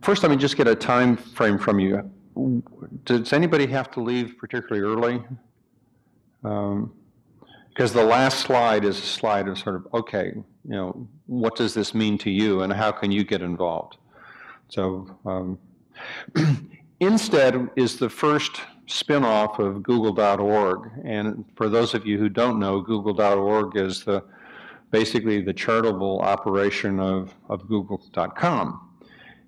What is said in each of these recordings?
First, let me just get a time frame from you. Does anybody have to leave particularly early? Because the last slide is a slide of sort of, okay, you know, what does this mean to you and how can you get involved? So INSTEDD is the first spin-off of Google.org, and for those of you who don't know, Google.org is basically the charitable operation of Google.com.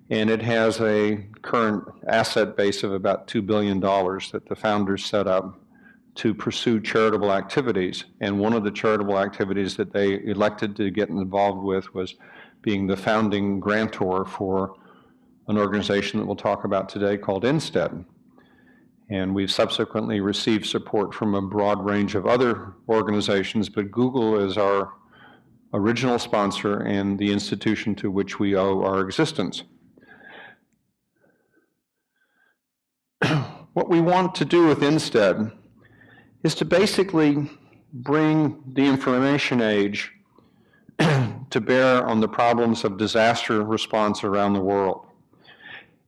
And it has a current asset base of about $2 billion that the founders set up to pursue charitable activities. And one of the charitable activities that they elected to get involved with was being the founding grantor for an organization that we'll talk about today called INSTEDD. And we've subsequently received support from a broad range of other organizations, but Google is our original sponsor and the institution to which we owe our existence. What we want to do with INSTEDD is to basically bring the information age to bear on the problems of disaster response around the world.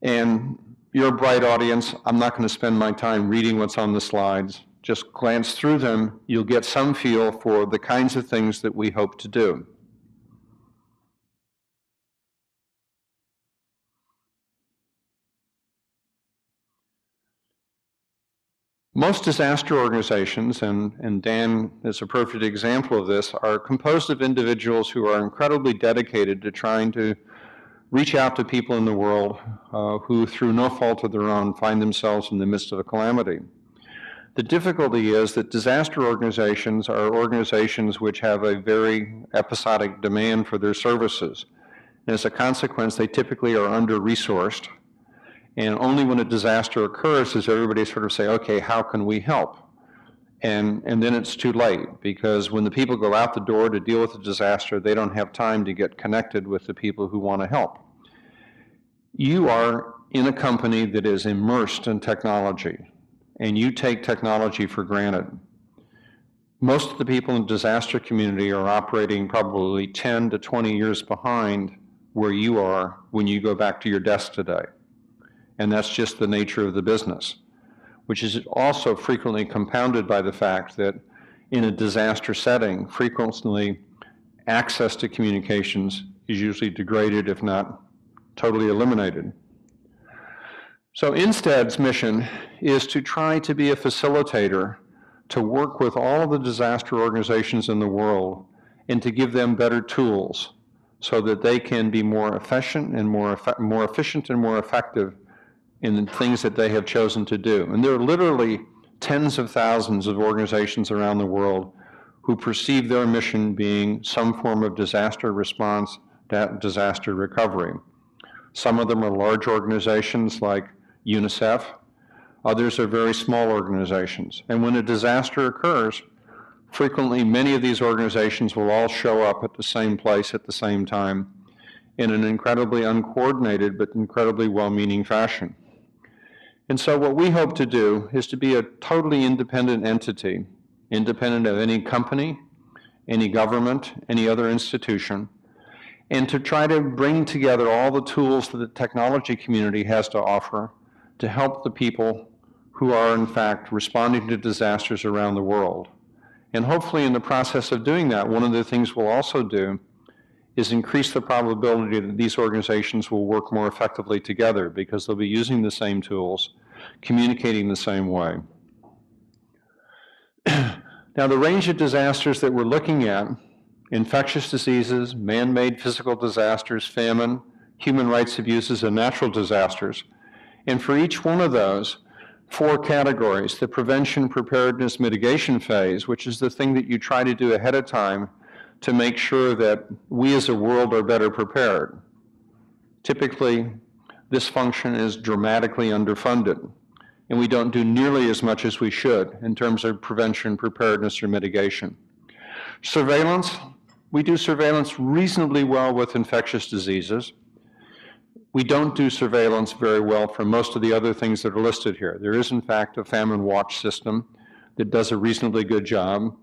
And you're a bright audience. I'm not going to spend my time reading what's on the slides. Just glance through them. You'll get some feel for the kinds of things that we hope to do. Most disaster organizations, and Dan is a perfect example of this, are composed of individuals who are incredibly dedicated to trying to reach out to people in the world who, through no fault of their own, find themselves in the midst of a calamity. The difficulty is that disaster organizations are organizations which have a very episodic demand for their services. And as a consequence, they typically are under-resourced. And only when a disaster occurs does everybody sort of say, okay, how can we help? And then it's too late, because when the people go out the door to deal with the disaster, they don't have time to get connected with the people who want to help. You are in a company that is immersed in technology, and you take technology for granted. Most of the people in the disaster community are operating probably 10 to 20 years behind where you are when you go back to your desk today. And that's just the nature of the business, which is also frequently compounded by the fact that in a disaster setting, frequently access to communications is usually degraded, if not totally eliminated. So INSTEDD's mission is to try to be a facilitator to work with all of the disaster organizations in the world and to give them better tools so that they can be more efficient and more effective in the things that they have chosen to do. And there are literally tens of thousands of organizations around the world who perceive their mission being some form of disaster response, disaster recovery. Some of them are large organizations like UNICEF. Others are very small organizations. And when a disaster occurs, frequently many of these organizations will all show up at the same place at the same time in an incredibly uncoordinated but incredibly well-meaning fashion. And so what we hope to do is to be a totally independent entity, independent of any company, any government, any other institution, and to try to bring together all the tools that the technology community has to offer to help the people who are in fact responding to disasters around the world. And hopefully in the process of doing that, one of the things we'll also do is increase the probability that these organizations will work more effectively together because they'll be using the same tools, communicating the same way. Now, the range of disasters that we're looking at, infectious diseases, man-made physical disasters, famine, human rights abuses, and natural disasters. And for each one of those, 4 categories: the prevention, preparedness, mitigation phase, which is the thing that you try to do ahead of time to make sure that we as a world are better prepared. Typically, this function is dramatically underfunded, and we don't do nearly as much as we should in terms of prevention, preparedness, or mitigation. Surveillance, we do surveillance reasonably well with infectious diseases. We don't do surveillance very well for most of the other things that are listed here. There is, in fact, a famine watch system that does a reasonably good job.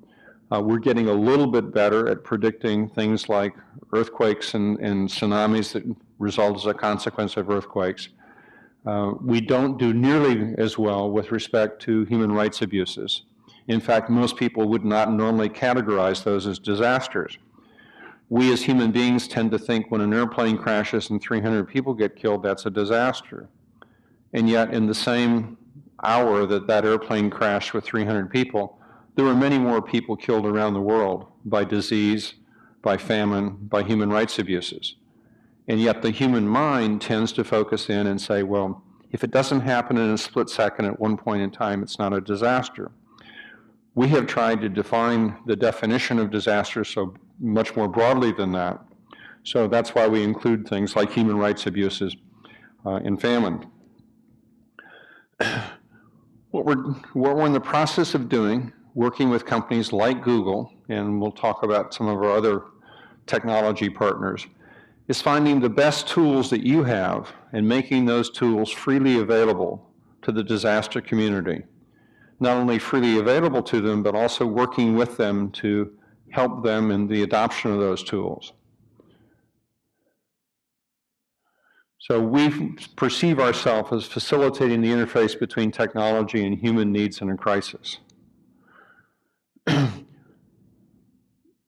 We're getting a little bit better at predicting things like earthquakes and tsunamis that result as a consequence of earthquakes. We don't do nearly as well with respect to human rights abuses. In fact, most people would not normally categorize those as disasters. We as human beings tend to think when an airplane crashes and 300 people get killed, that's a disaster. And yet in the same hour that that airplane crashed with 300 people, there were many more people killed around the world by disease, by famine, by human rights abuses. And yet the human mind tends to focus in and say, well, if it doesn't happen in a split second at one point in time, it's not a disaster. We have tried to define the definition of disaster so much more broadly than that. So that's why we include things like human rights abuses and famine. What we're in the process of doing, working with companies like Google, and we'll talk about some of our other technology partners, is finding the best tools that you have and making those tools freely available to the disaster community. Not only freely available to them, but also working with them to help them in the adoption of those tools. So we perceive ourselves as facilitating the interface between technology and human needs in a crisis.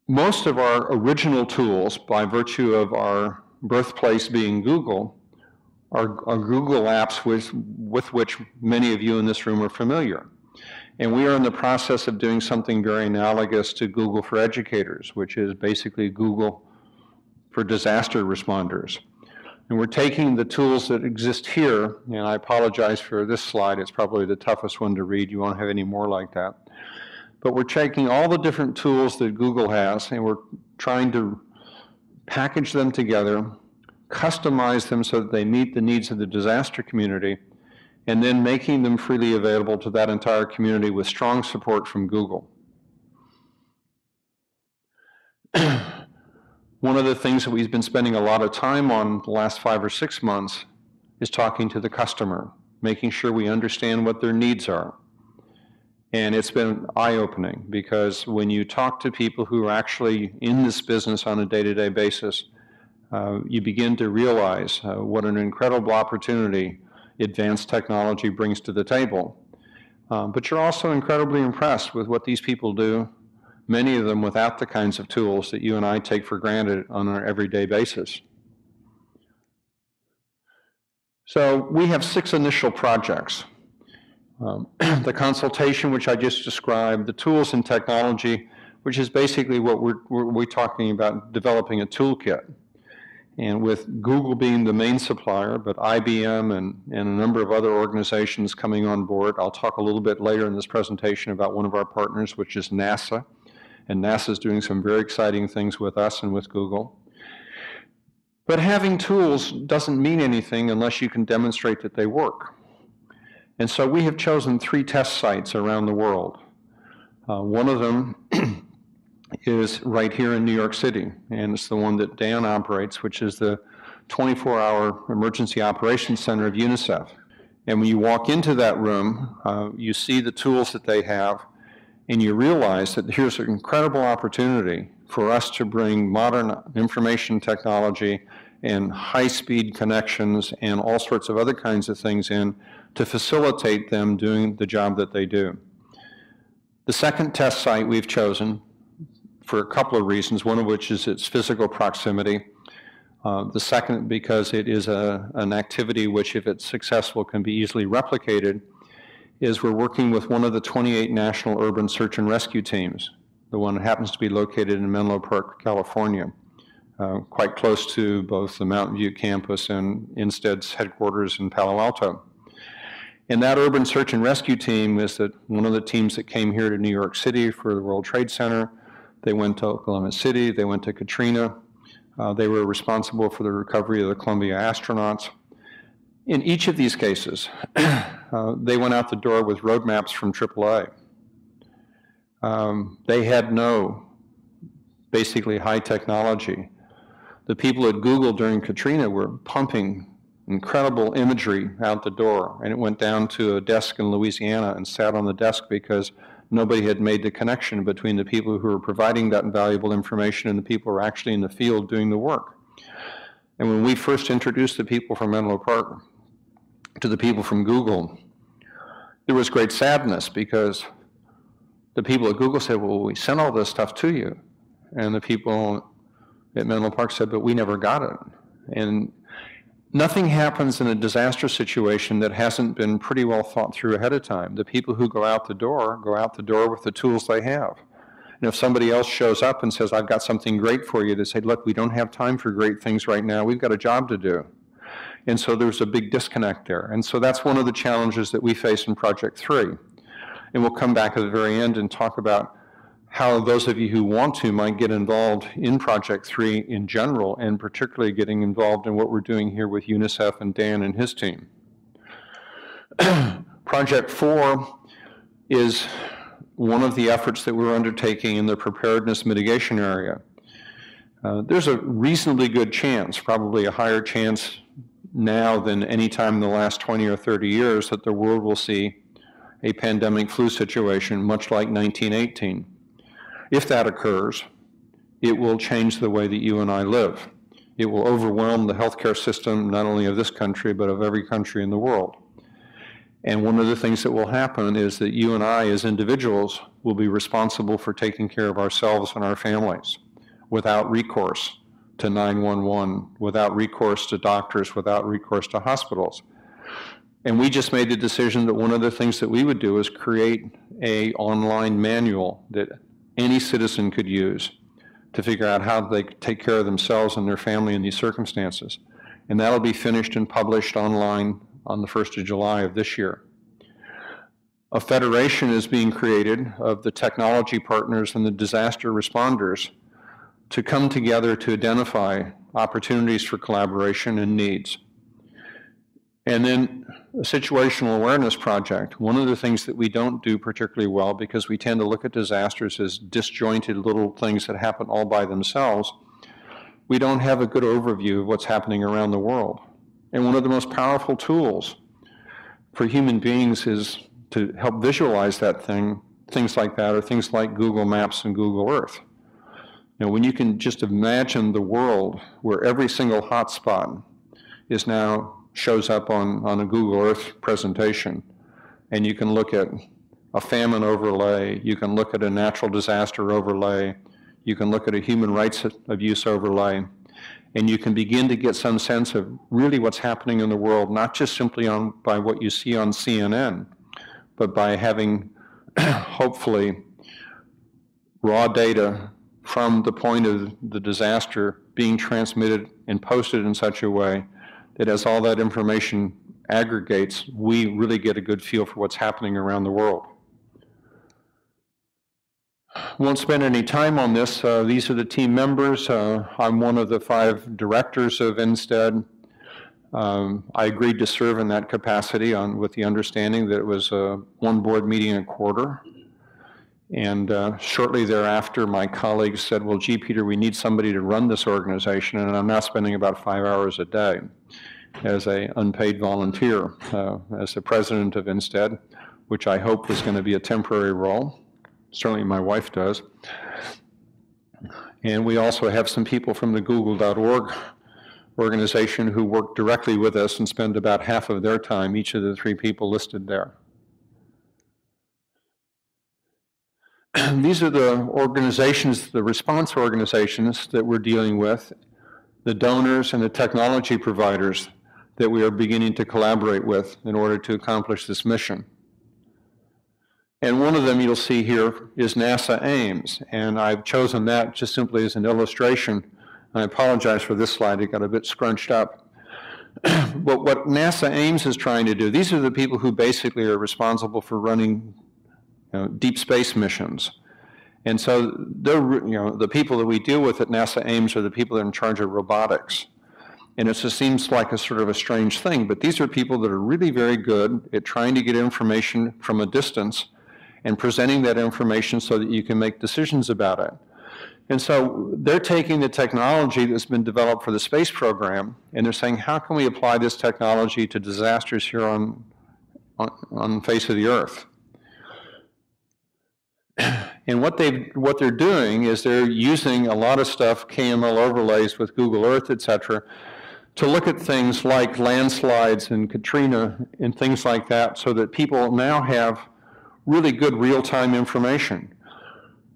Most of our original tools, by virtue of our birthplace being Google, are Google apps with which many of you in this room are familiar. And we are in the process of doing something very analogous to Google for Educators, which is basically Google for disaster responders. And we're taking the tools that exist here, and I apologize for this slide, it's probably the toughest one to read, you won't have any more like that. But we're taking all the different tools that Google has, and we're trying to package them together, customize them so that they meet the needs of the disaster community, and then making them freely available to that entire community with strong support from Google. One of the things that we've been spending a lot of time on the last 5 or 6 months is talking to the customer, making sure we understand what their needs are. And it's been eye-opening because when you talk to people who are actually in this business on a day-to-day basis, you begin to realize what an incredible opportunity advanced technology brings to the table. But you're also incredibly impressed with what these people do, many of them without the kinds of tools that you and I take for granted on an everyday basis. So we have 6 initial projects. The consultation, which I just described, the tools and technology, which is basically what we're talking about, developing a toolkit. And with Google being the main supplier, but IBM and a number of other organizations coming on board. I'll talk a little bit later in this presentation about one of our partners, which is NASA. And NASA is doing some very exciting things with us and with Google. But having tools doesn't mean anything unless you can demonstrate that they work. And so we have chosen 3 test sites around the world. One of them is right here in New York City, and it's the one that Dan operates, which is the 24-hour emergency operations center of UNICEF. And when you walk into that room, you see the tools that they have, and you realize that here's an incredible opportunity for us to bring modern information technology and high-speed connections and all sorts of other kinds of things in to facilitate them doing the job that they do. The second test site we've chosen for a couple of reasons, one of which is its physical proximity. The second, because it is an activity which, if it's successful, can be easily replicated, is we're working with one of the 28 national urban search and rescue teams. The one that happens to be located in Menlo Park, California, quite close to both the Mountain View campus and INSTEDD's headquarters in Palo Alto. And that urban search and rescue team is one of the teams that came here to New York City for the World Trade Center. They went to Oklahoma City, they went to Katrina. They were responsible for the recovery of the Columbia astronauts. In each of these cases, they went out the door with roadmaps from AAA. They had no, basically, high technology. The people at Google during Katrina were pumping incredible imagery out the door, and it went down to a desk in Louisiana and sat on the desk because nobody had made the connection between the people who were providing that valuable information and the people who were actually in the field doing the work. And when we first introduced the people from Menlo Park to the people from Google, there was great sadness because the people at Google said, well, we sent all this stuff to you. And the people at Menlo Park said, but we never got it. And nothing happens in a disaster situation that hasn't been pretty well thought through ahead of time. The people who go out the door with the tools they have. And if somebody else shows up and says, I've got something great for you, they say, look, we don't have time for great things right now. We've got a job to do. And so there's a big disconnect there. And so that's one of the challenges that we face in Project 3. And we'll come back at the very end and talk about how those of you who want to might get involved in Project 3 in general, and particularly getting involved in what we're doing here with UNICEF and Dan and his team. Project 4 is one of the efforts that we're undertaking in the preparedness mitigation area. There's a reasonably good chance, probably a higher chance now than any time in the last 20 or 30 years, that the world will see a pandemic flu situation much like 1918. If that occurs, it will change the way that you and I live. It will overwhelm the healthcare system, not only of this country, but of every country in the world. And one of the things that will happen is that you and I, as individuals, will be responsible for taking care of ourselves and our families without recourse to 911, without recourse to doctors, without recourse to hospitals. And we just made the decision that one of the things that we would do is create an online manual that any citizen could use to figure out how they take care of themselves and their family in these circumstances. And that'll be finished and published online on the 1st of July of this year. A federation is being created of the technology partners and the disaster responders to come together to identify opportunities for collaboration and needs. And then a situational awareness project. One of the things that we don't do particularly well, because we tend to look at disasters as disjointed little things that happen all by themselves, we don't have a good overview of what's happening around the world. And one of the most powerful tools for human beings is to help visualize that things like that, or things like Google Maps and Google Earth. You know, when you can just imagine the world where every single hotspot is now shows up on a Google Earth presentation, and you can look at a famine overlay, you can look at a natural disaster overlay, you can look at a human rights abuse overlay, and you can begin to get some sense of really what's happening in the world, not just simply by what you see on CNN, but by having, hopefully, raw data from the point of the disaster being transmitted and posted in such a way that as all that information aggregates, we really get a good feel for what's happening around the world. Won't spend any time on this. These are the team members. I'm one of the 5 directors of INSTEDD. I agreed to serve in that capacity with the understanding that it was one board meeting a quarter. And shortly thereafter, my colleagues said, well, gee, Peter, we need somebody to run this organization, and I'm now spending about 5 hours a day as an unpaid volunteer, as the president of INSTEDD, which I hope is going to be a temporary role. Certainly my wife does. And we also have some people from the Google.org organization who work directly with us and spend about half of their time, each of the 3 people listed there. These are the organizations, the response organizations that we're dealing with, the donors and the technology providers that we are beginning to collaborate with in order to accomplish this mission. And one of them you'll see here is NASA Ames, and I've chosen that just simply as an illustration. I apologize for this slide, it got a bit scrunched up. But what NASA Ames is trying to do, these are the people who basically are responsible for running deep space missions. And so the people that we deal with at NASA Ames are the people that are in charge of robotics. And it just seems like a sort of a strange thing, but these are people that are really very good at trying to get information from a distance and presenting that information so that you can make decisions about it. And so they're taking the technology that's been developed for the space program, and they're saying, how can we apply this technology to disasters here on the face of the Earth? And what they're doing is they're using a lot of stuff, KML overlays with Google Earth, et cetera, to look at things like landslides and Katrina and things like that, so that people now have really good real-time information.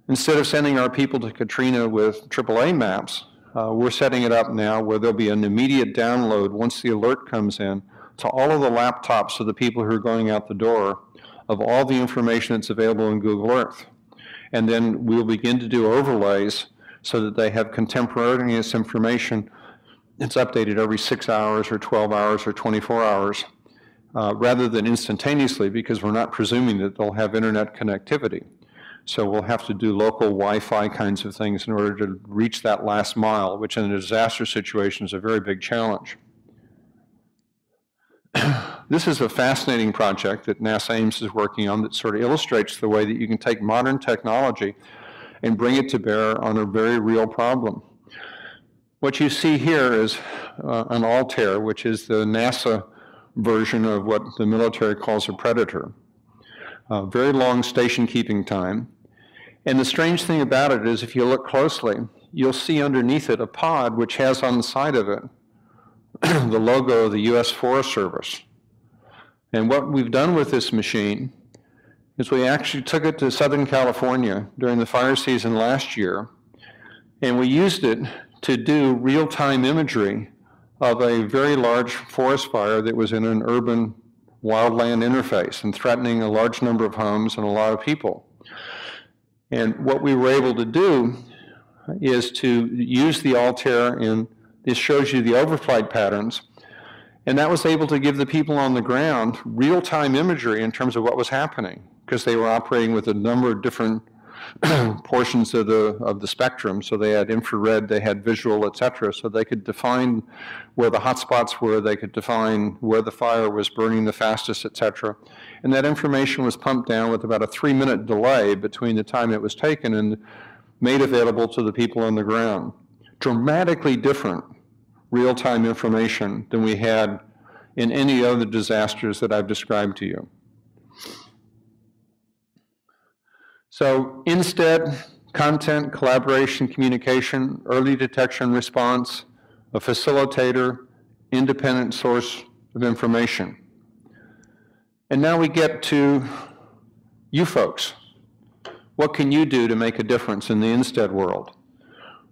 Instead of sending our people to Katrina with AAA maps, we're setting it up now where there'll be an immediate download once the alert comes in to all of the laptops of the people who are going out the door of all the information that's available in Google Earth. And then we'll begin to do overlays so that they have contemporaneous information. It's updated every 6 hours or 12 hours or 24 hours rather than instantaneously, because we're not presuming that they'll have internet connectivity. So we'll have to do local Wi-Fi kinds of things in order to reach that last mile, which in a disaster situation is a very big challenge. This is a fascinating project that NASA Ames is working on that sort of illustrates the way that you can take modern technology and bring it to bear on a very real problem. What you see here is an Altair, which is the NASA version of what the military calls a Predator. Very long station keeping time. And the strange thing about it is, if you look closely, you'll see underneath it a pod which has on the side of it the logo of the US Forest Service. And what we've done with this machine is we actually took it to Southern California during the fire season last year, and we used it to do real-time imagery of a very large forest fire that was in an urban wildland interface and threatening a large number of homes and a lot of people. And what we were able to do is to use the Altair, and this shows you the overflight patterns, and that was able to give the people on the ground real-time imagery in terms of what was happening, because they were operating with a number of different portions of the spectrum. So they had infrared, they had visual, et cetera, so they could define where the hot spots were, they could define where the fire was burning the fastest, et cetera. And that information was pumped down with about a 3-minute delay between the time it was taken and made available to the people on the ground. Dramatically different real-time information than we had in any other disasters that I've described to you. So INSTEDD, content, collaboration, communication, early detection response, a facilitator, independent source of information. And now we get to you folks. What can you do to make a difference in the INSTEDD world?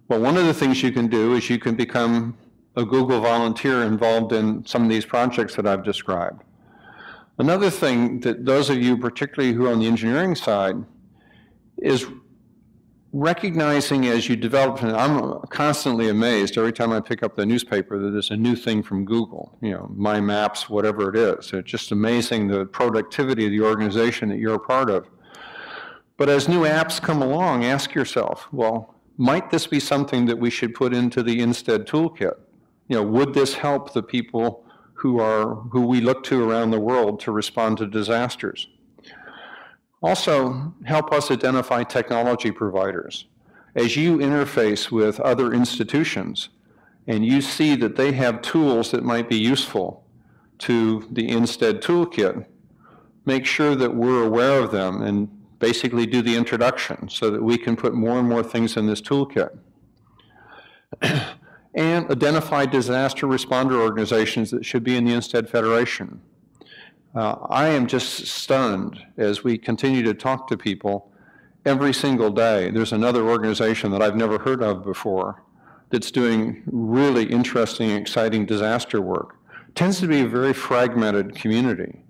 Well, one of the things you can do is you can become a Google volunteer involved in some of these projects that I've described. Another thing that those of you, particularly who are on the engineering side, is recognizing as you develop, and I'm constantly amazed every time I pick up the newspaper that there's a new thing from Google, you know, My Maps, whatever it is. It's just amazing the productivity of the organization that you're a part of. But as new apps come along, ask yourself, well, might this be something that we should put into the INSTEDD toolkit? You know, would this help the people who we look to around the world to respond to disasters? Also, help us identify technology providers. As you interface with other institutions and you see that they have tools that might be useful to the INSTEDD toolkit, make sure that we're aware of them and basically do the introduction so that we can put more and more things in this toolkit. And identify disaster responder organizations that should be in the INSTEDD Federation. I am just stunned as we continue to talk to people every single day. There's another organization that I've never heard of before that's doing really interesting, exciting disaster work. It tends to be a very fragmented community.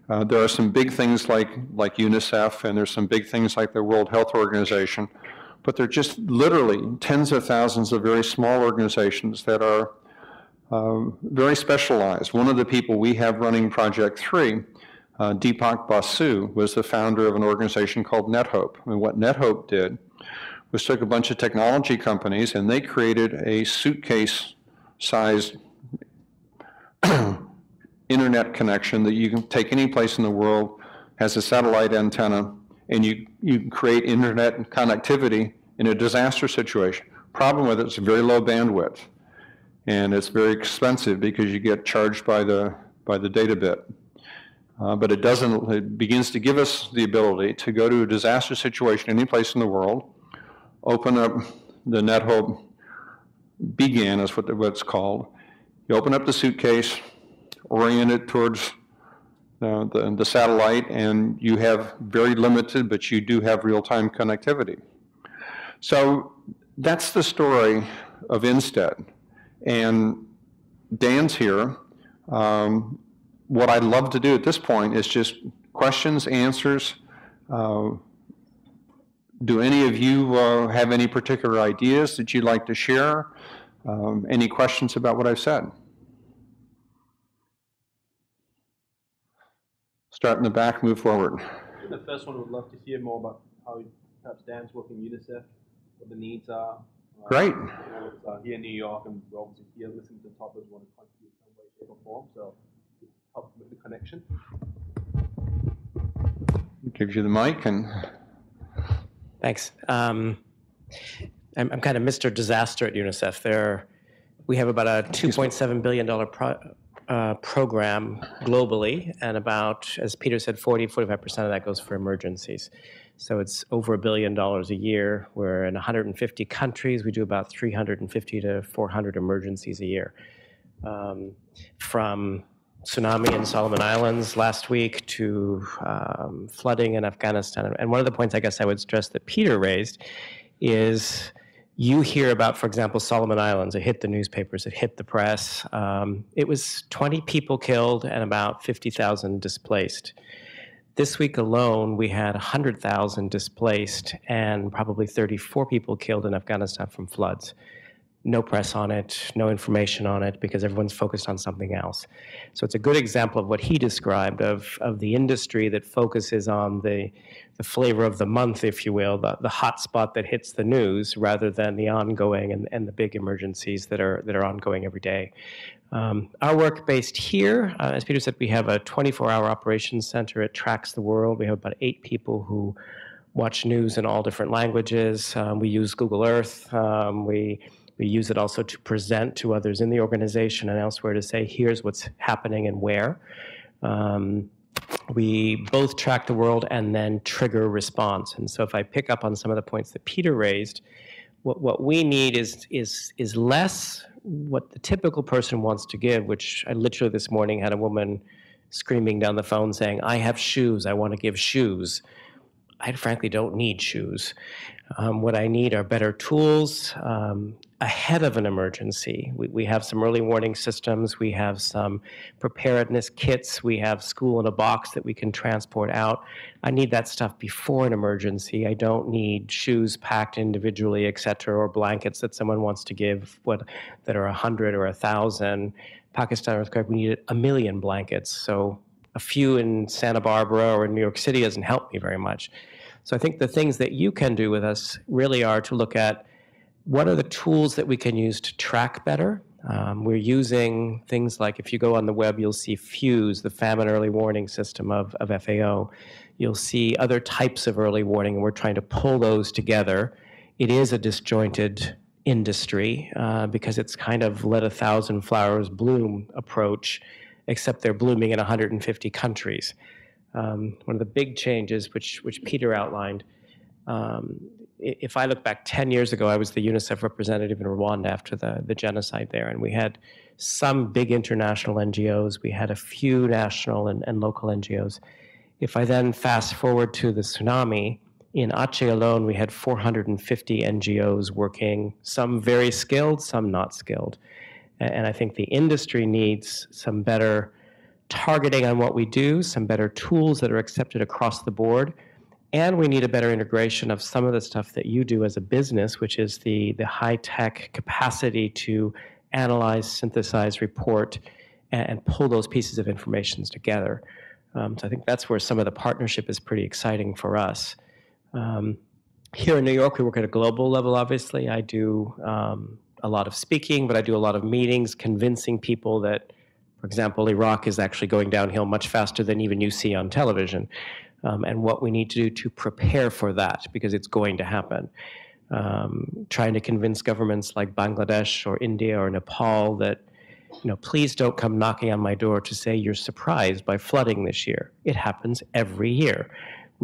There are some big things like UNICEF, and there's some big things like the World Health Organization, but they're just literally tens of thousands of very small organizations that are very specialized. One of the people we have running Project 3, Deepak Basu, was the founder of an organization called NetHope. And what NetHope did was took a bunch of technology companies and they created a suitcase-sized internet connection that you can take any place in the world, has a satellite antenna, and you can create internet connectivity in a disaster situation. Problem with it, it's very low bandwidth. And it's very expensive because you get charged by the data bit. But it begins to give us the ability to go to a disaster situation any place in the world, open up the NetHope BGAN is what it's called, You open up the suitcase, orient it towards the satellite, and you have very limited, but you do have real-time connectivity. So that's the story of INSTEDD. And Dan's here. What I'd love to do at this point is just questions, answers. Do any of you have any particular ideas that you'd like to share? Any questions about what I've said? Start in the back, move forward. The first one, would love to hear more about how perhaps Dan's working UNICEF, what the needs are. Great. Here in New York, and we're obviously here listening to topics want to contribute in some way, shape, or form, so help with the connection. Gives you the mic and. Thanks. I'm kind of Mr. Disaster at UNICEF. We have about a $2.7 billion program globally, and about, as Peter said, 45% of that goes for emergencies. So it's over $1 billion a year. We're in 150 countries. We do about 350 to 400 emergencies a year. From tsunami in Solomon Islands last week to flooding in Afghanistan. And one of the points I guess I would stress that Peter raised is you hear about, for example, Solomon Islands. It hit the newspapers, it hit the press. It was 20 people killed and about 50,000 displaced. This week alone, we had 100,000 displaced and probably 34 people killed in Afghanistan from floods. No press on it, no information on it, because everyone's focused on something else. So it's a good example of what he described of the industry that focuses on the flavor of the month, if you will, the hot spot that hits the news, rather than the ongoing and the big emergencies that are ongoing every day. Our work based here, as Peter said, we have a 24-hour operations center. It tracks the world. We have about 8 people who watch news in all different languages. We use Google Earth. We use it also to present to others in the organization and elsewhere to say, here's what's happening and where. We both track the world and then trigger response. And so if I pick up on some of the points that Peter raised, what we need is less what the typical person wants to give, which I literally this morning had a woman screaming down the phone saying, I have shoes, I want to give shoes. I frankly don't need shoes. What I need are better tools ahead of an emergency. We have some early warning systems. We have some preparedness kits. We have school in a box that we can transport out. I need that stuff before an emergency. I don't need shoes packed individually, et cetera, or blankets that someone wants to give that are 100 or 1,000. Pakistan earthquake, we needed 1 million blankets. So a few in Santa Barbara or in New York City doesn't help me very much. So I think the things that you can do with us really are to look at what are the tools that we can use to track better. We're using things like, if you go on the web, you'll see FUSE, the Famine Early Warning System of FAO. You'll see other types of early warning, and we're trying to pull those together. It is a disjointed industry because it's kind of let 1,000 flowers bloom approach, except they're blooming in 150 countries. One of the big changes, which Peter outlined, if I look back 10 years ago, I was the UNICEF representative in Rwanda after the genocide there, and we had some big international NGOs. We had a few national and local NGOs. If I then fast forward to the tsunami, in Aceh alone, we had 450 NGOs working, some very skilled, some not skilled. And I think the industry needs some better targeting on what we do, some better tools that are accepted across the board, and we need a better integration of some of the stuff that you do as a business, which is the high-tech capacity to analyze, synthesize, report, and pull those pieces of information together. So I think that's where some of the partnership is pretty exciting for us. Here in New York, we work at a global level, obviously. I do a lot of speaking, but I do a lot of meetings, convincing people that, for example, Iraq is actually going downhill much faster than even you see on television. And what we need to do to prepare for that, because it's going to happen. Trying to convince governments like Bangladesh or India or Nepal that, please don't come knocking on my door to say you're surprised by flooding this year. It happens every year.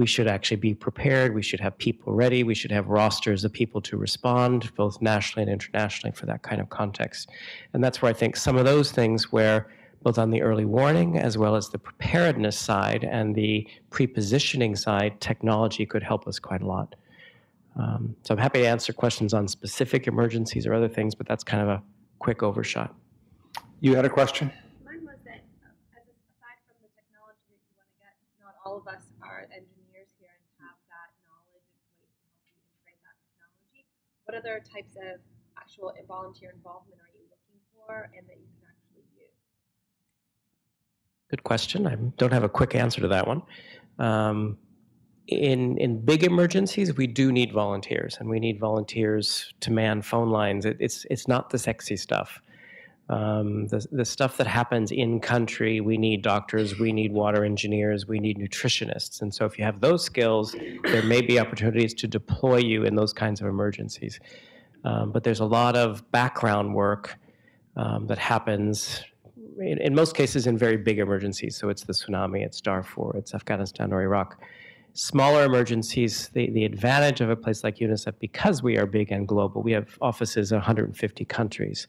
we should actually be prepared. We should have people ready. We should have rosters of people to respond, both nationally and internationally, for that kind of context. And that's where I think some of those things where, both on the early warning as well as the preparedness side and the pre-positioning side, technology could help us quite a lot. So I'm happy to answer questions on specific emergencies or other things, but that's kind of a quick overshot. You had a question? Mine was that, aside from the technology that you want to get, not all of us are engineers here and have that knowledge and ways to help you integrate that technology. What other types of actual volunteer involvement are you looking for and that you can actually use? Good question. I don't have a quick answer to that one. In big emergencies, we do need volunteers, and we need volunteers to man phone lines. It's not the sexy stuff. The stuff that happens in country, we need doctors, we need water engineers, we need nutritionists. And so if you have those skills, there may be opportunities to deploy you in those kinds of emergencies. But there's a lot of background work that happens in most cases in very big emergencies. So it's the tsunami, it's Darfur, it's Afghanistan or Iraq. Smaller emergencies, the advantage of a place like UNICEF, because we are big and global, we have offices in 150 countries.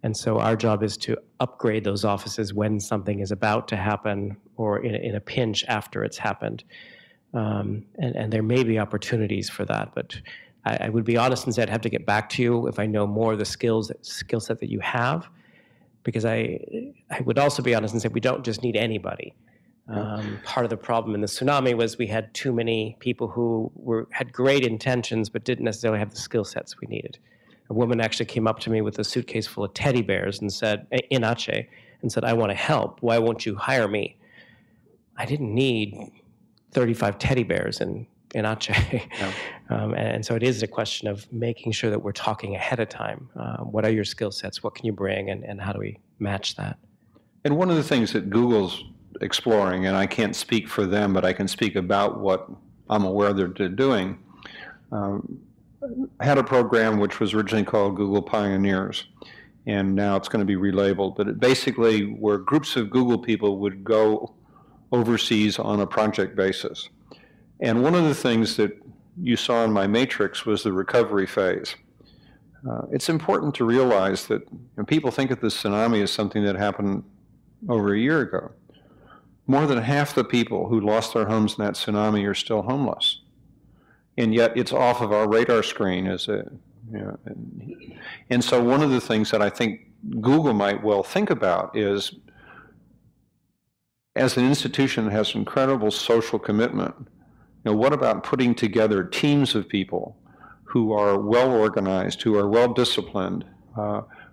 And so our job is to upgrade those offices when something is about to happen or in a pinch after it's happened. And there may be opportunities for that, but I would be honest and say I'd have to get back to you if I know more of the skill set that you have, because I would also be honest and say we don't just need anybody. Part of the problem in the tsunami was we had too many people who had great intentions but didn't necessarily have the skill sets we needed. A woman actually came up to me with a suitcase full of teddy bears and said, in Aceh, and said, "I want to help. Why won't you hire me?" I didn't need 35 teddy bears in Aceh. Yeah. And so it is a question of making sure that we're talking ahead of time. What are your skill sets? What can you bring? And how do we match that? And one of the things that Google's exploring, and I can't speak for them, but I can speak about what I'm aware they're doing, had a program which was originally called Google Pioneers, and now it's going to be relabeled, but it basically where groups of Google people would go overseas on a project basis. And one of the things that you saw in my matrix was the recovery phase. It's important to realize that people think of the tsunami as something that happened over a year ago. More than half the people who lost their homes in that tsunami are still homeless. And yet it's off of our radar screen and so one of the things that I think Google might well think about is, as an institution that has incredible social commitment, what about putting together teams of people who are well organized, who are well disciplined,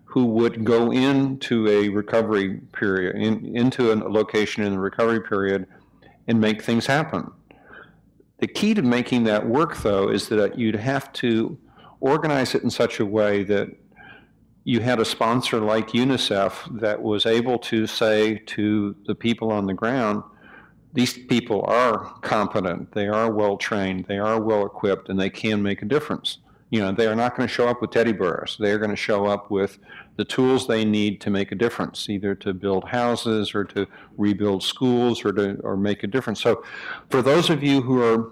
who would go into a recovery period, into a location in the recovery period and make things happen. The key to making that work, though, is that you'd have to organize it in such a way that you had a sponsor like UNICEF that was able to say to the people on the ground, these people are competent, they are well trained, they are well equipped, and they can make a difference. They are not going to show up with teddy bears. They are going to show up with the tools they need to make a difference, either to build houses or to rebuild schools or make a difference. So for those of you who are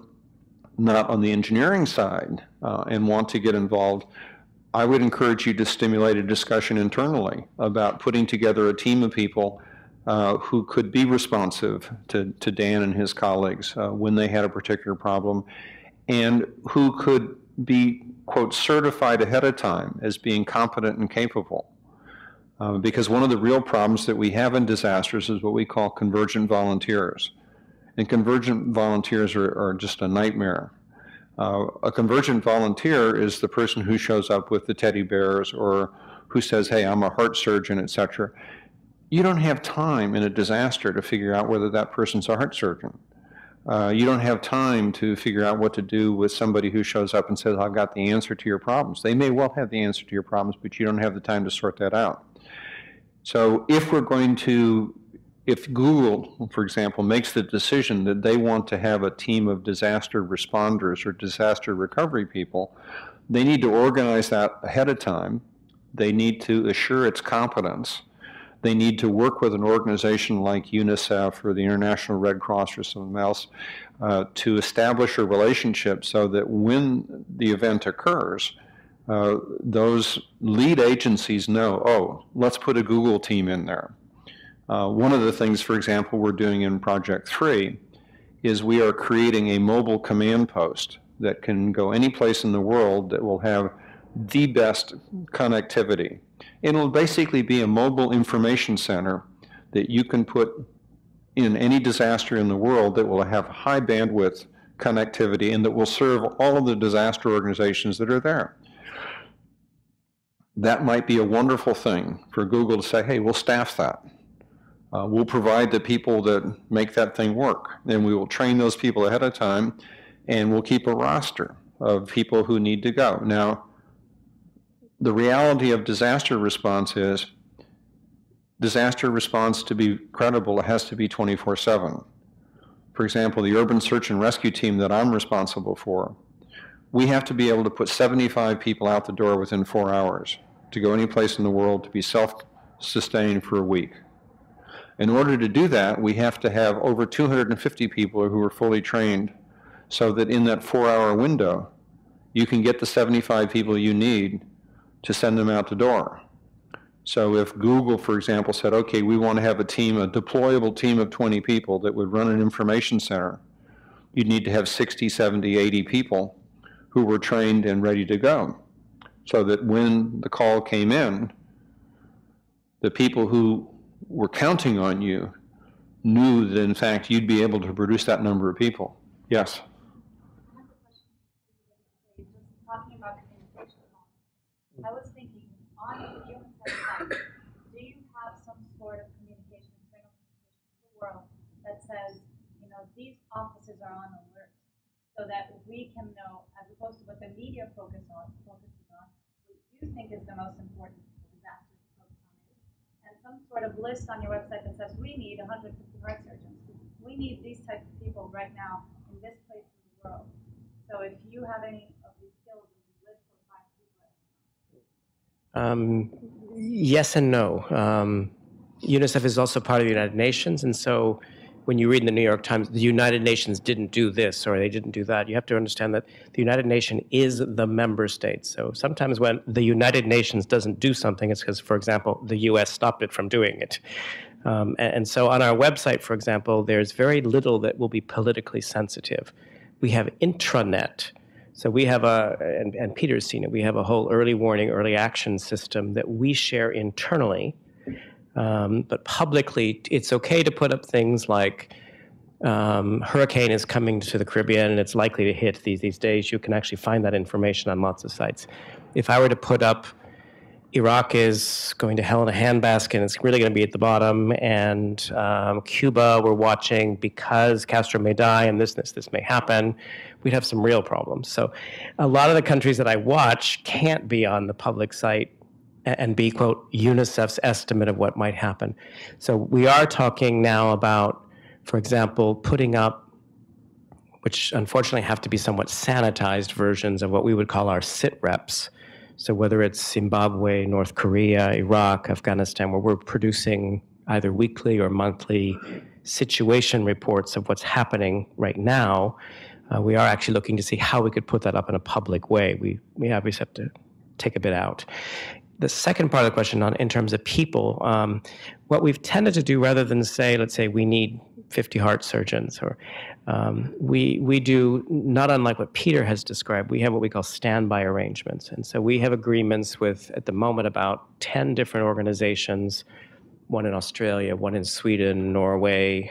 not on the engineering side and want to get involved, I would encourage you to stimulate a discussion internally about putting together a team of people who could be responsive to Dan and his colleagues when they had a particular problem, and who could be, quote, certified ahead of time as being competent and capable. Because one of the real problems that we have in disasters is what we call convergent volunteers. And convergent volunteers are just a nightmare. A convergent volunteer is the person who shows up with the teddy bears or who says, hey, I'm a heart surgeon, etc. You don't have time in a disaster to figure out whether that person's a heart surgeon. You don't have time to figure out what to do with somebody who shows up and says, I've got the answer to your problems. They may well have the answer to your problems, but you don't have the time to sort that out. So if Google, for example, makes the decision that they want to have a team of disaster responders or disaster recovery people, they need to organize that ahead of time. They need to assure its competence. They need to work with an organization like UNICEF or the International Red Cross or something else to establish a relationship so that when the event occurs, those lead agencies know, oh, let's put a Google team in there. One of the things, for example, we're doing in Project 3 is we are creating a mobile command post that can go any place in the world that will have the best connectivity. It'll basically be a mobile information center that you can put in any disaster in the world that will have high bandwidth connectivity and that will serve all of the disaster organizations that are there. That might be a wonderful thing for Google to say, hey, we'll staff that. We'll provide the people that make that thing work. And we will train those people ahead of time, and we'll keep a roster of people who need to go. Now, the reality of disaster response is, disaster response to be credible, it has to be 24/7. For example, the urban search and rescue team that I'm responsible for, we have to be able to put 75 people out the door within 4 hours to go any place in the world to be self-sustained for a week. In order to do that, we have to have over 250 people who are fully trained so that in that 4-hour window, you can get the 75 people you need to send them out the door. So if Google, for example, said, okay, we want to have a team, a deployable team of 20 people that would run an information center, you'd need to have 60, 70, 80 people who were trained and ready to go. So that when the call came in, the people who were counting on you knew that in fact you'd be able to produce that number of people. Yes? Just talking about communication, I was thinking on the UNICEF site, do you have some sort of communication, external communication to the world that says, you know, these offices are on alert so that we can know, as opposed to what the media focuses on, what you think is the most important disaster to focus on is, and some sort of list on your website that says we need 150 heart surgeons. We need these types of people right now in this place in the world. So if you have any of these skills, list those 5 people. Yes and no. UNICEF is also part of the United Nations, and so when you read in the New York Times, the United Nations didn't do this or they didn't do that, you have to understand that the United Nations is the member state. So sometimes when the United Nations doesn't do something, it's because, for example, the US stopped it from doing it. And so on our website, for example, there's very little that will be politically sensitive. We have intranet. So we have and Peter's seen it, we have a whole early warning, early action system that we share internally. But publicly, it's okay to put up things like hurricane is coming to the Caribbean and it's likely to hit these days. You can actually find that information on lots of sites. If I were to put up Iraq is going to hell in a handbasket and it's really going to be at the bottom, and Cuba we're watching because Castro may die and this may happen, we'd have some real problems. So a lot of the countries that I watch can't be on the public site and be, quote, UNICEF's estimate of what might happen. So we are talking now about, for example, putting up, which unfortunately have to be somewhat sanitized versions of what we would call our sit reps. So whether it's Zimbabwe, North Korea, Iraq, Afghanistan, where we're producing either weekly or monthly situation reports of what's happening right now, we are actually looking to see how we could put that up in a public way. We obviously have to take a bit out. The second part of the question in terms of people, what we've tended to do rather than say, let's say we need 50 heart surgeons, or we do, not unlike what Peter has described, we have what we call standby arrangements. And so we have agreements with, at the moment, about 10 different organizations, one in Australia, one in Sweden, Norway,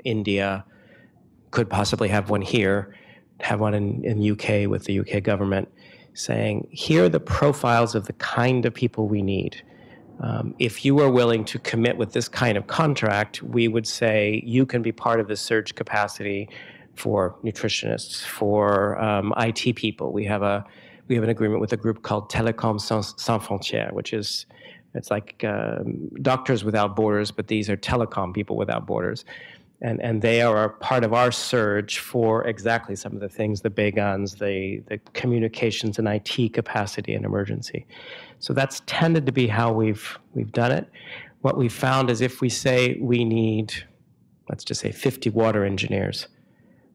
India, could possibly have one here, have one in UK with the UK government, saying, here are the profiles of the kind of people we need. If you are willing to commit with this kind of contract, we would say you can be part of the surge capacity for nutritionists, for IT people. We have an agreement with a group called Télécoms Sans Frontières, which is, it's like Doctors Without Borders, but these are telecom people without borders. And they are a part of our surge for exactly some of the things, the big guns, the communications and IT capacity and emergency. So that's tended to be how we've done it. what we found is if we say we need, let's just say 50 water engineers,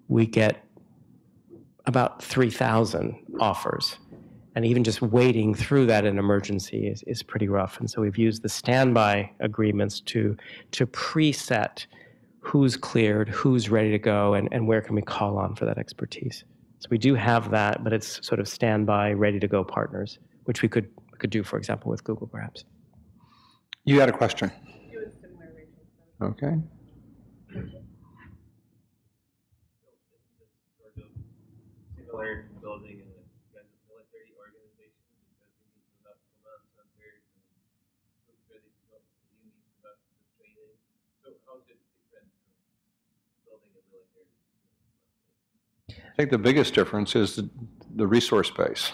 we get about 3,000 offers. And even just wading through that in emergency is pretty rough. And so we've used the standby agreements to preset who's cleared, who's ready to go, and where can we call on for that expertise. So we do have that, but it's sort of standby, ready to go partners, which we could do, for example, with Google perhaps. You had a question. It was similar, Rachel. Okay. Sort of similar to building a kind of military organization because you need to have command centers and troops ready to go. You need to have the training. So how is it different from building a military? I think the biggest difference is the resource base.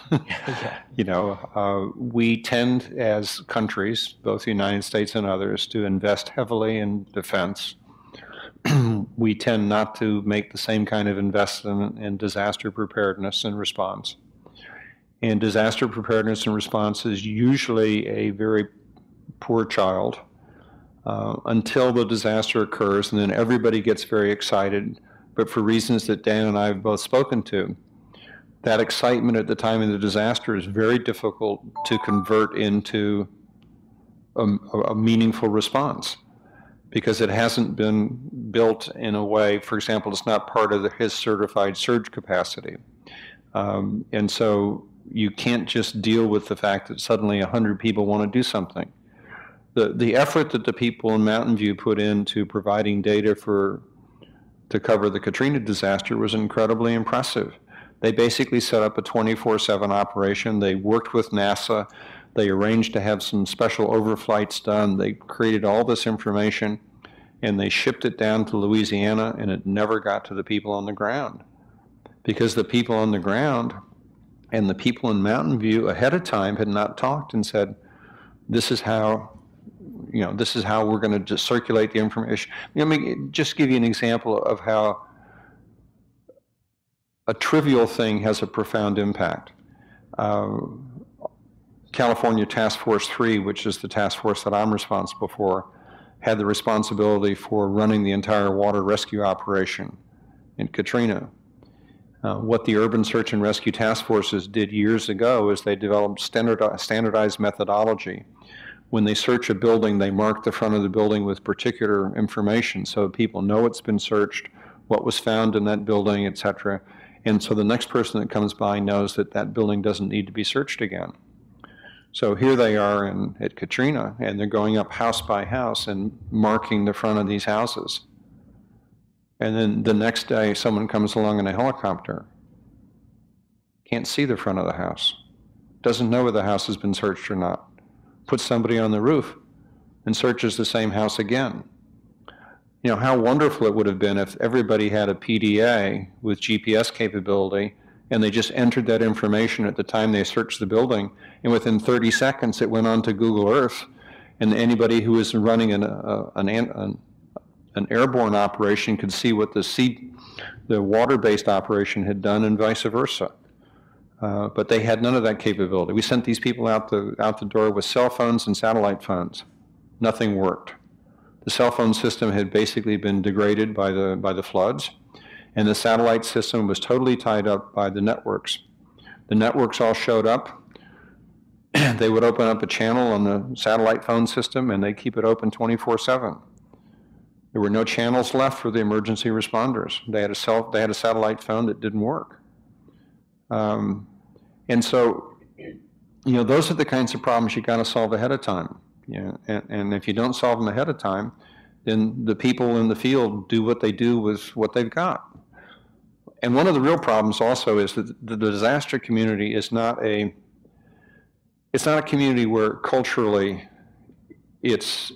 You know, we tend as countries, both the United States and others, to invest heavily in defense. We tend not to make the same kind of investment in disaster preparedness and response. And disaster preparedness and response is usually a very poor child until the disaster occurs, and then everybody gets very excited. But for reasons that Dan and I have both spoken to, that excitement at the time of the disaster is very difficult to convert into a meaningful response because it hasn't been built in a way, for example, it's not part of his certified surge capacity. And so you can't just deal with the fact that suddenly 100 people want to do something. The effort that the people in Mountain View put into providing data to cover the Katrina disaster was incredibly impressive. They basically set up a 24/7 operation. They worked with NASA. They arranged to have some special overflights done. They created all this information, and they shipped it down to Louisiana, and it never got to the people on the ground. Because the people on the ground and the people in Mountain View ahead of time had not talked and said, this is how, you know, this is how we're going to just circulate the information. Let me just give you an example of how a trivial thing has a profound impact. California Task Force 3, which is the task force that I'm responsible for, had the responsibility for running the entire water rescue operation in Katrina. What the Urban Search and Rescue Task Forces did years ago is they developed standardized methodology. When they search a building, they mark the front of the building with particular information so people know it's been searched, what was found in that building, etc. And so the next person that comes by knows that that building doesn't need to be searched again. So here they are at Katrina, and they're going up house by house and marking the front of these houses. And then the next day, someone comes along in a helicopter, can't see the front of the house, doesn't know whether the house has been searched or not, puts somebody on the roof and searches the same house again. You know, how wonderful it would have been if everybody had a PDA with GPS capability and they just entered that information at the time they searched the building, and within 30 seconds it went on to Google Earth, and anybody who was running an airborne operation could see what the water-based operation had done and vice versa. But they had none of that capability. We sent these people out the door with cell phones and satellite phones. Nothing worked. The cell phone system had basically been degraded by the floods, and the satellite system was totally tied up by the networks. The networks all showed up. They would open up a channel on the satellite phone system, and they keep it open 24/7. There were no channels left for the emergency responders. They had a satellite phone that didn't work. And so, you know, those are the kinds of problems you got to solve ahead of time. You know, and if you don't solve them ahead of time, then the people in the field do what they do with what they've got. And one of the real problems also is that the disaster community is not a community where culturally it's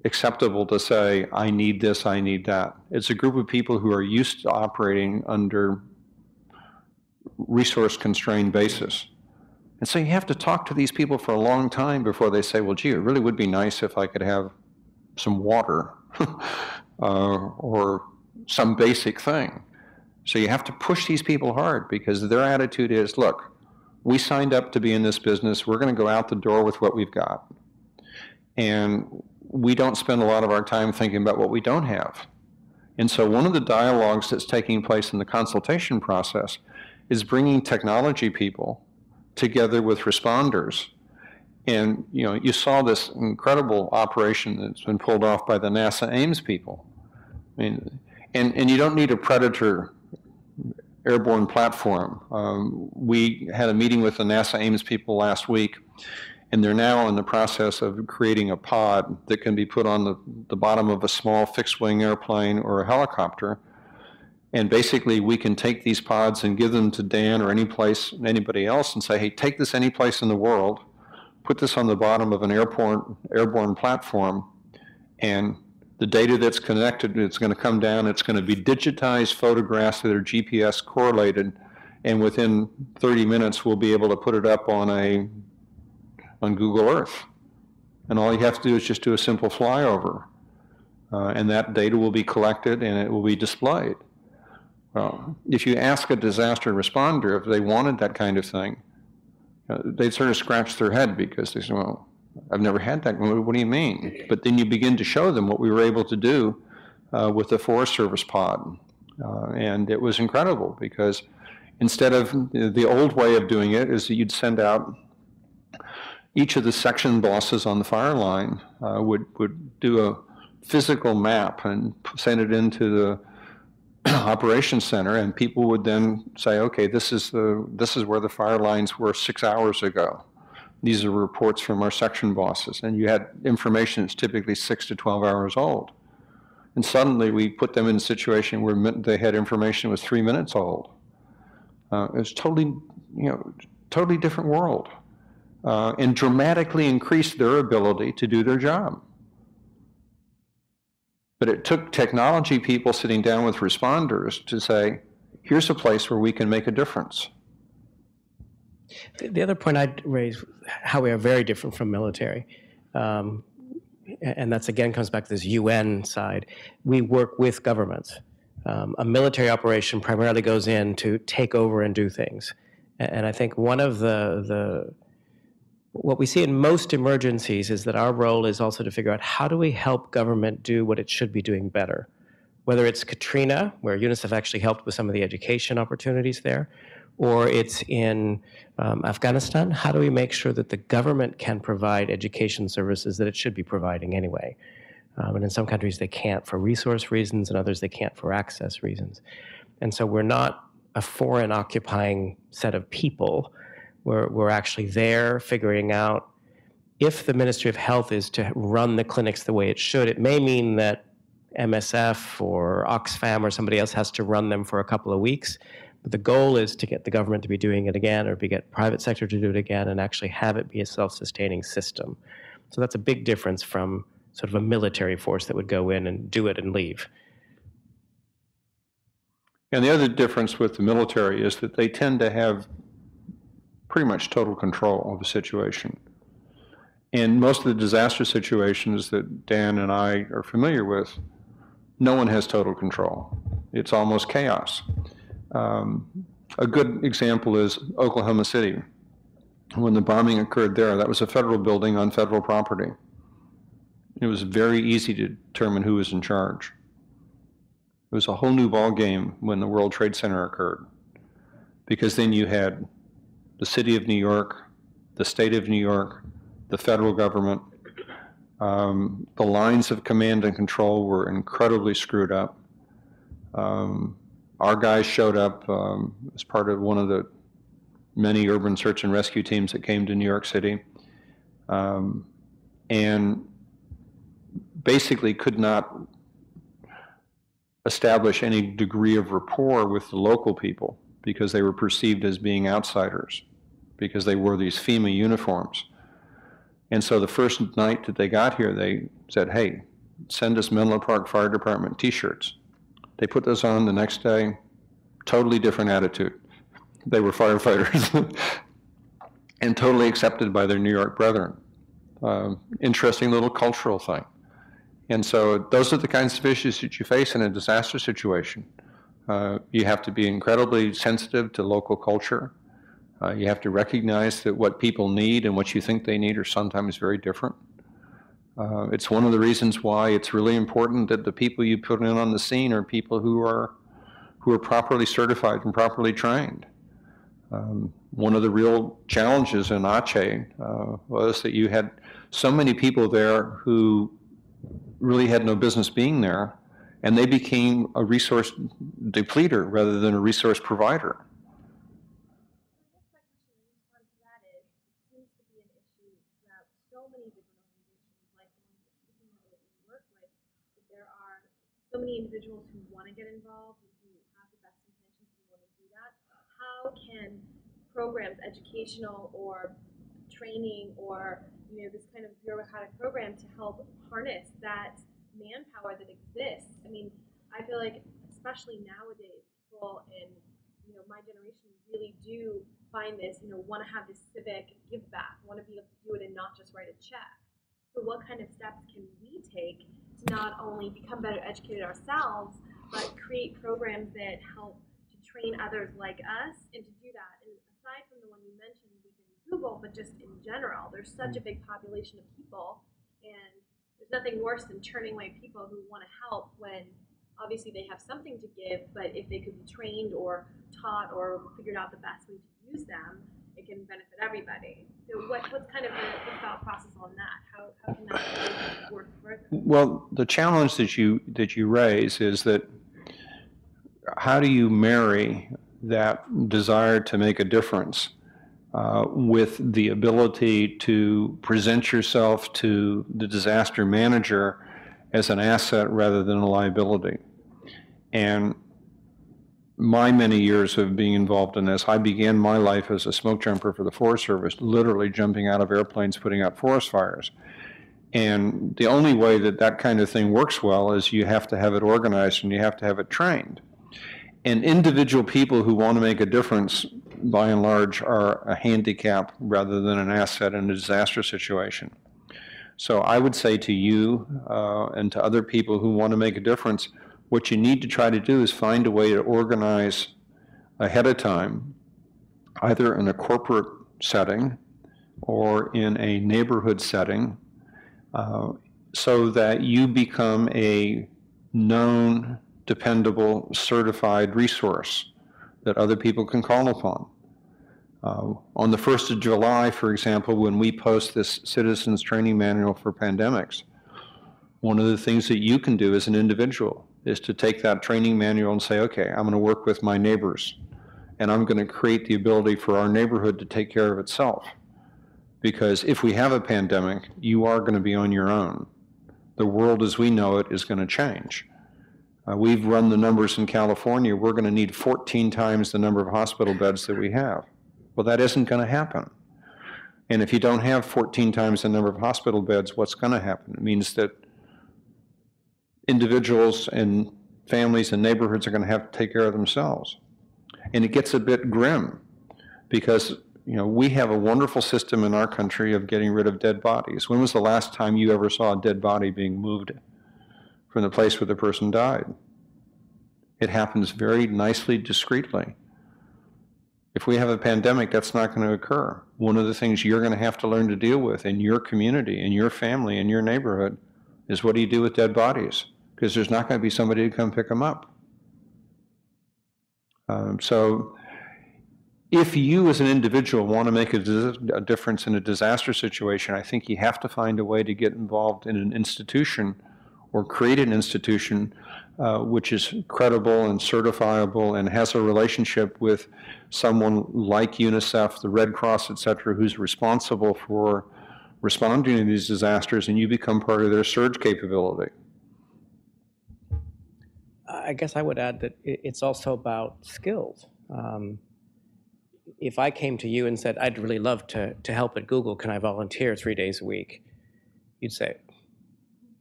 acceptable to say, I need this, I need that. It's a group of people who are used to operating under resource-constrained basis. And so you have to talk to these people for a long time before they say, well, gee, it really would be nice if I could have some water or some basic thing. So you have to push these people hard because their attitude is, look, we signed up to be in this business. We're going to go out the door with what we've got. And we don't spend a lot of our time thinking about what we don't have. And so one of the dialogues that's taking place in the consultation process is bringing technology people together with responders. And you saw this incredible operation that's been pulled off by the NASA Ames people. I mean, and you don't need a Predator airborne platform. We had a meeting with the NASA Ames people last week, and they're now in the process of creating a pod that can be put on the bottom of a small fixed-wing airplane or a helicopter. And basically, we can take these pods and give them to Dan or anybody else and say, hey, take this any place in the world, put this on the bottom of an airborne platform, and the data that's connected, it's going to come down, it's going to be digitized photographs that are GPS correlated, and within 30 minutes, we'll be able to put it up on Google Earth. And all you have to do is just do a simple flyover. And that data will be collected and it will be displayed. Well, if you ask a disaster responder if they wanted that kind of thing, they'd sort of scratch their head because they say, well, I've never had that. What do you mean? But then you begin to show them what we were able to do with the Forest Service pod. And it was incredible because instead of the old way of doing it is that you'd send out each of the section bosses on the fire line would do a physical map and send it into the operations center, and people would then say, okay, this is where the fire lines were 6 hours ago. These are reports from our section bosses, and you had information that's typically 6 to 12 hours old. And suddenly we put them in a situation where they had information that was 3 minutes old. It was totally different world, and dramatically increased their ability to do their job. But it took technology people sitting down with responders to say, here's a place where we can make a difference. The other point I'd raise, how we are very different from military, and that's again comes back to this UN side. We work with governments. A military operation primarily goes in to take over and do things. And I think one of what we see in most emergencies is that our role is also to figure out how do we help government do what it should be doing better. Whether it's Katrina, where UNICEF actually helped with some of the education opportunities there, or it's in Afghanistan, how do we make sure that the government can provide education services that it should be providing anyway? And in some countries they can't for resource reasons, and others they can't for access reasons. And so we're not a foreign occupying set of people. We're actually there figuring out if the Ministry of Health is to run the clinics the way it should. It may mean that MSF or Oxfam or somebody else has to run them for a couple of weeks. But the goal is to get the government to be doing it again, or to get private sector to do it again, and actually have it be a self-sustaining system. So that's a big difference from sort of a military force that would go in and do it and leave. And the other difference with the military is that they tend to have pretty much total control of the situation. In most of the disaster situations that Dan and I are familiar with, no one has total control. It's almost chaos. A good example is Oklahoma City. When the bombing occurred there, that was a federal building on federal property. It was very easy to determine who was in charge. It was a whole new ballgame when the World Trade Center occurred, because then you had the city of New York, the state of New York, the federal government. The lines of command and control were incredibly screwed up. Our guys showed up as part of one of the many urban search and rescue teams that came to New York City, and basically could not establish any degree of rapport with the local people because they were perceived as being outsiders, because they wore these FEMA uniforms. And so the first night that they got here, they said, hey, send us Menlo Park Fire Department t-shirts. They put those on the next day, totally different attitude. They were firefighters and totally accepted by their New York brethren. Interesting little cultural thing. And so those are the kinds of issues that you face in a disaster situation. You have to be incredibly sensitive to local culture. You have to recognize that what people need and what you think they need are sometimes very different. It's one of the reasons why it's really important that the people you put in on the scene are people who are properly certified and properly trained. One of the real challenges in Aceh was that you had so many people there who really had no business being there, and they became a resource depleter rather than a resource provider. My question in response to that is, it seems to be an issue throughout so many different organizations, like the one you're speaking of that you work with, that there are so many individuals who want to get involved and who have the best intentions and want to do that. How can programs, educational or training or this kind of bureaucratic program to help harness that manpower that exists? I mean, I feel like especially nowadays, people in my generation really do find this, want to have this civic give back, want to be able to do it and not just write a check. So what kind of steps can we take to not only become better educated ourselves, but create programs that help to train others like us and to do that? And aside from the one you mentioned within Google, but just in general, there's such a big population of people, and there's nothing worse than turning away people who want to help when obviously they have something to give, but if they could be trained or taught or figured out the best way to use them, it can benefit everybody. So what's kind of the thought process on that? How can that work further? Well, the challenge that you raise is that how do you marry that desire to make a difference with the ability to present yourself to the disaster manager as an asset rather than a liability? And my many years of being involved in this, I began my life as a smoke jumper for the Forest Service, literally jumping out of airplanes, putting out forest fires. And the only way that that kind of thing works well is you have to have it organized and you have to have it trained. And individual people who want to make a difference, by and large, are a handicap rather than an asset in a disaster situation. So I would say to you and to other people who want to make a difference, what you need to try to do is find a way to organize ahead of time, either in a corporate setting or in a neighborhood setting, so that you become a known, dependable, certified resource that other people can call upon. On the 1st of July, for example, when we post this Citizens Training Manual for Pandemics, one of the things that you can do as an individual is to take that training manual and say, okay, I'm going to work with my neighbors, and I'm going to create the ability for our neighborhood to take care of itself. Because if we have a pandemic, you are going to be on your own. The world as we know it is going to change. We've run the numbers in California. We're going to need 14 times the number of hospital beds that we have. Well, that isn't going to happen. And if you don't have 14 times the number of hospital beds, what's going to happen? It means that individuals and families and neighborhoods are going to have to take care of themselves. And it gets a bit grim because we have a wonderful system in our country of getting rid of dead bodies. When was the last time you ever saw a dead body being moved from the place where the person died? It happens very nicely, discreetly. If we have a pandemic, that's not going to occur. One of the things you're going to have to learn to deal with in your community, in your family, in your neighborhood, is what do you do with dead bodies? Because there's not going to be somebody to come pick them up. So if you as an individual want to make a difference in a disaster situation, I think you have to find a way to get involved in an institution or create an institution which is credible and certifiable and has a relationship with someone like UNICEF, the Red Cross, et cetera, who's responsible for responding to these disasters, and you become part of their surge capability. I guess I would add that it's also about skills. If I came to you and said, I'd really love to help at Google, can I volunteer 3 days a week? You'd say,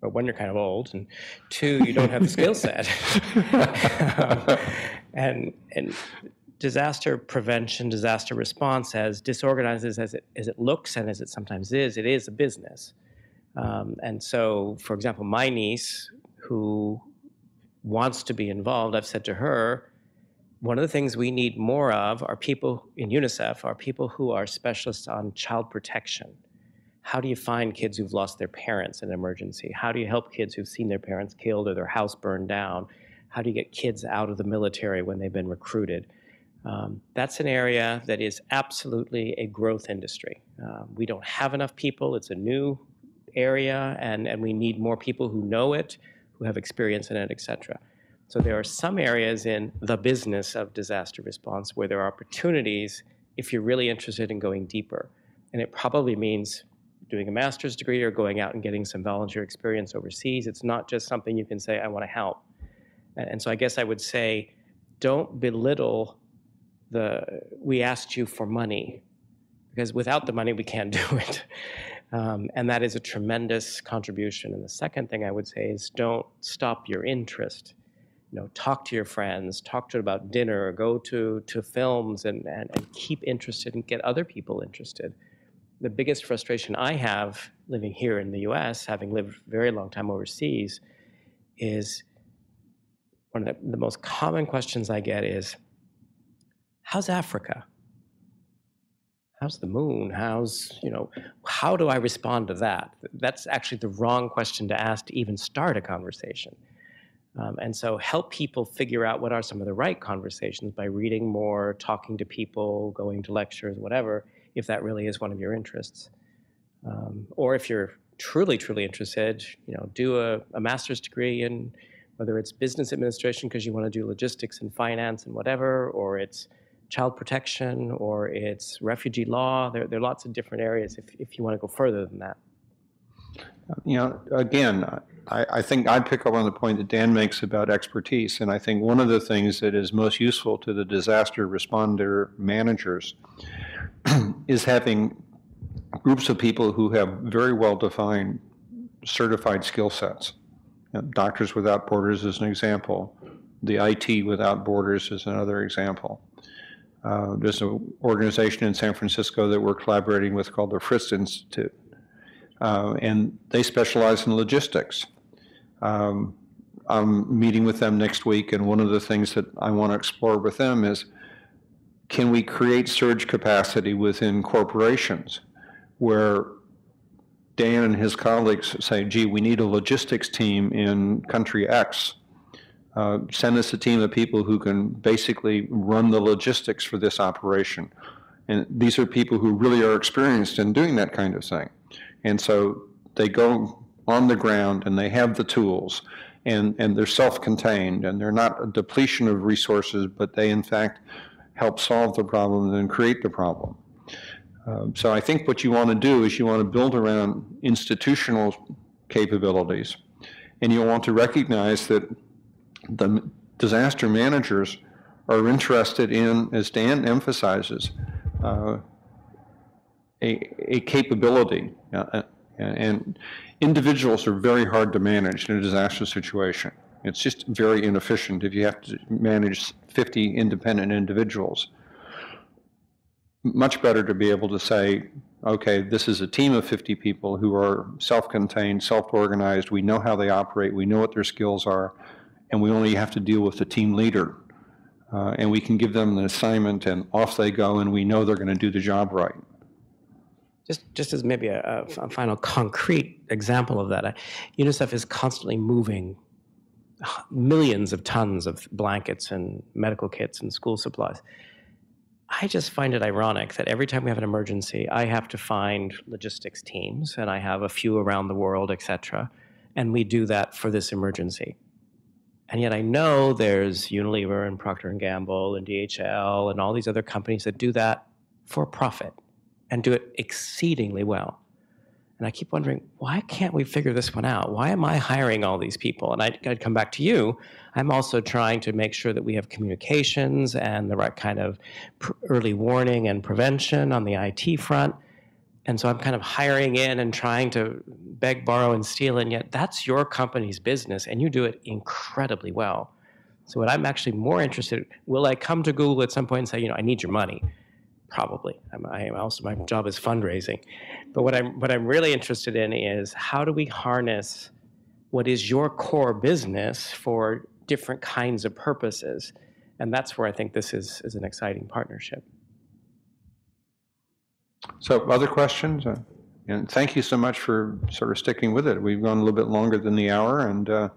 well, one, you're kind of old, and two, you don't have the skill set. And disaster prevention, disaster response, as disorganized as it looks and as it sometimes is, it is a business. And so, for example, my niece, who wants to be involved, I've said to her, one of the things we need more of are people in UNICEF, are people who are specialists on child protection. How do you find kids who've lost their parents in an emergency? How do you help kids who've seen their parents killed or their house burned down? How do you get kids out of the military when they've been recruited? That's an area that is absolutely a growth industry. We don't have enough people. It's a new area, and we need more people who know it, who have experience in it, et cetera. So there are some areas in the business of disaster response where there are opportunities if you're really interested in going deeper. And it probably means doing a master's degree or going out and getting some volunteer experience overseas. It's not just something you can say, I want to help. And so I guess I would say, don't belittle we asked you for money, because without the money, we can't do it. And that is a tremendous contribution. And the second thing I would say is don't stop your interest. Talk to your friends, talk to them about dinner, go to films, and keep interested and get other people interested. The biggest frustration I have living here in the US, having lived a very long time overseas, is one of the most common questions I get is, how's Africa? How's the moon? How do I respond to that? That's actually the wrong question to ask to even start a conversation. And so help people figure out what are some of the right conversations by reading more, talking to people, going to lectures, whatever, if that really is one of your interests. Or if you're truly, truly interested, do a master's degree in whether it's business administration because you want to do logistics and finance and whatever, or it's child protection, or it's refugee law. There are lots of different areas if you want to go further than that. Again, I think I'd pick up on the point that Dan makes about expertise, and I think one of the things that is most useful to the disaster responder managers is having groups of people who have very well-defined certified skill sets. Doctors Without Borders is an example. The IT Without Borders is another example. There's an organization in San Francisco that we're collaborating with called the Frist Institute, and they specialize in logistics. I'm meeting with them next week, and one of the things that I want to explore with them is, can we create surge capacity within corporations where Dan and his colleagues say, gee, we need a logistics team in country X. Send us a team of people who can basically run the logistics for this operation. And these are people who really are experienced in doing that kind of thing. And so they go on the ground and they have the tools, and they're self-contained, and they're not a depletion of resources, but they in fact help solve the problem and create the problem. So I think what you want to do is you want to build around institutional capabilities, and you want to recognize that the disaster managers are interested in, as Dan emphasizes, a capability. And individuals are very hard to manage in a disaster situation. It's just very inefficient if you have to manage 50 independent individuals. Much better to be able to say, okay, this is a team of 50 people who are self-contained, self-organized, we know how they operate, we know what their skills are, and we only have to deal with the team leader. And we can give them an assignment and off they go, and we know they're going to do the job right. Just as maybe a final concrete example of that, UNICEF is constantly moving millions of tons of blankets and medical kits and school supplies. I just find it ironic that every time we have an emergency, I have to find logistics teams, and I have a few around the world, et cetera, and we do that for this emergency. And yet I know there's Unilever and Procter & Gamble and DHL and all these other companies that do that for profit and do it exceedingly well. And I keep wondering, why can't we figure this one out? Why am I hiring all these people? And I'd come back to you. I'm also trying to make sure that we have communications and the right kind of early warning and prevention on the IT front. And so I'm kind of hiring in and trying to beg, borrow, and steal, and yet that's your company's business, and you do it incredibly well. So what I'm actually more interested in, will I come to Google at some point and say, I need your money? Probably. My job is fundraising. But what I'm really interested in is, how do we harness what is your core business for different kinds of purposes? And that's where I think this is an exciting partnership. So other questions? And thank you so much for sort of sticking with it. We've gone a little bit longer than the hour, and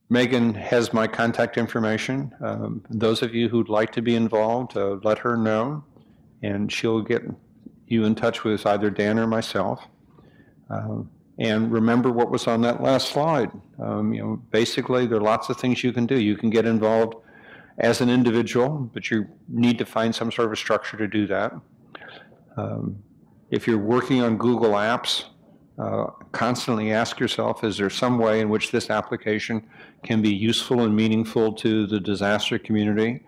Megan has my contact information. Those of you who'd like to be involved, let her know, and she'll get you in touch with either Dan or myself. And remember what was on that last slide. Basically, there are lots of things you can do. You can get involved as an individual, but you need to find some sort of a structure to do that. If you're working on Google Apps, constantly ask yourself, is there some way in which this application can be useful and meaningful to the disaster community?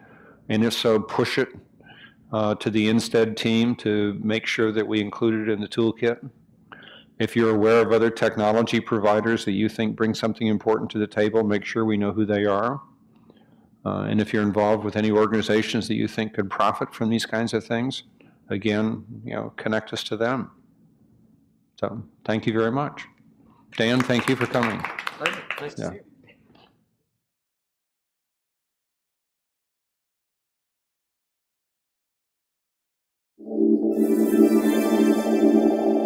And if so, push it to the INSTEDD team to make sure that we include it in the toolkit. If you're aware of other technology providers that you think bring something important to the table, make sure we know who they are. And if you're involved with any organizations that you think could profit from these kinds of things, again, connect us to them. So thank you very much. Dan, thank you for coming. Nice to see you.